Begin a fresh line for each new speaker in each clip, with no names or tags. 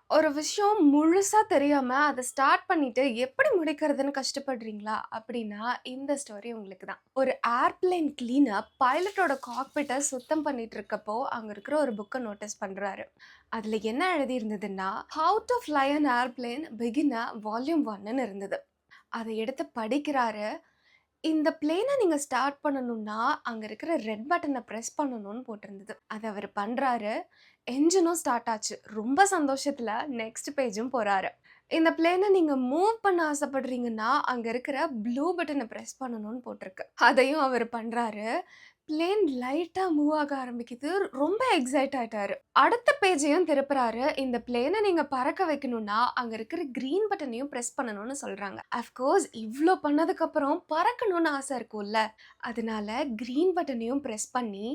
ஒரு விஷயம் முழுசா தெரியாம அத ஸ்டார்ட் பண்ணிட்டு எப்படி முடிக்கிறதுன்னு கஷ்டப்படுறீங்களா? அப்படின்னா, இந்த ஸ்டோரி உங்களுக்கு தான். ஒரு ஏர்பிளேன் கிளீனர் பைலட்டோட காக்பிட்ட சுத்தம் பண்ணிட்டு இருக்கப்போ, அங்க இருக்கிற ஒரு புக்க நோட்டீஸ் பண்றாரு. அதுல என்ன எழுதியிருந்ததுன்னா, "how to fly an airplane beginner volume 1ன்னு இருந்தது. அத எடுத்து படிக்கிறாரு. இந்த பிளேன நீங்க ஸ்டார்ட் பண்ணணும்னா, அங்க இருக்கிற ரெட் பட்டன பிரஸ் பண்ணணும்னு போட்டிருந்தது. அத அவரு பண்றாரு. என்ஜினும் ஸ்டார்ட் ஆச்சு. ரொம்ப சந்தோஷத்துல நெக்ஸ்ட் பேஜும் போறாரு. இந்த பிளேன நீங்க மூவ் பண்ண ஆசைப்படுறீங்கன்னா, அங்க இருக்கிற ப்ளூ பட்டன பிரஸ் பண்ணணும்னு போட்டிருக்கு. அதையும் அவரு பண்றாரு. பிளேன் லைட்டா மூவ் ஆக ஆரம்பிக்குது. ரொம்ப எக்ஸைட் ஆயிட்டாரு. அடுத்த பேஜையும் திருப்புறாரு. இந்த பிளேன நீங்க பறக்க வைக்கணும்னா, அங்க இருக்கிற கிரீன் பட்டனையும் பிரஸ் பண்ணணும்னு சொல்றாங்க. அஃப்கோர்ஸ் இவ்ளோ பண்ணதுக்கு அப்புறம் பறக்கணும்னு ஆசை இருக்கும்ல. அதனால கிரீன் பட்டனையும் பிரஸ் பண்ணி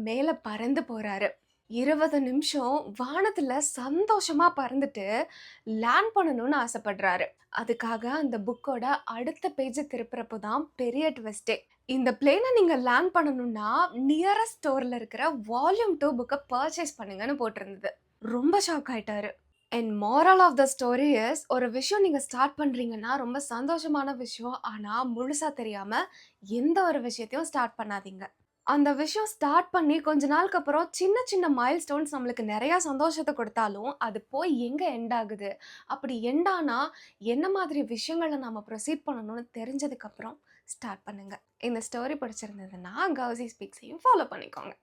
மேல பறந்து போறாரு. 20 நிமிஷம் வானத்துல சந்தோஷமா பறந்துட்டு லேண்ட் பண்ணணும்னு ஆசைப்படுறாரு. அதுக்காக அந்த புக்கோட அடுத்த பேஜ திருப்புறப்போ தான் பெரிய ட்விஸ்ட்டே. இந்த பிளேன நீங்க லேண்ட் பண்ணணும்னா, நியரஸ்ட் ஸ்டோர்ல இருக்கிற வால்யூம் 2 புக்க பர்ச்சேஸ் பண்ணுங்கன்னு போட்டிருந்தது. ரொம்ப ஷாக் ஆயிட்டாரு. And moral of the story is, ஒரு விஷயம் நீங்க ஸ்டார்ட் பண்றீங்கன்னா, ரொம்ப சந்தோஷமான விஷயம். ஆனா, முழுசா தெரியாம எந்த ஒரு விஷயத்தையும் ஸ்டார்ட் பண்ணாதீங்க. அந்த விஷயம் ஸ்டார்ட் பண்ணி கொஞ்ச நாளுக்கு அப்புறம் சின்ன சின்ன மைல்ஸ்டோன்ஸ் நம்மளுக்கு நெறைய சந்தோஷத்த குடுத்தாலும், அது போய் எங்க எண்ட் ஆகுது? அப்படி எண்ட் ஆனா, என்ன மாதிரி விஷயங்கள நாம ப்ரொசீட் பண்ணணும்னு தெரிஞ்சதுக்கு அப்புறம் ஸ்டார்ட் பண்ணுங்க. இந்த ஸ்டோரி பிடிச்சிருந்ததுன்னா, கௌசி ஸ்பீக்ஸையும் ஃபாலோ பண்ணிக்கோங்க.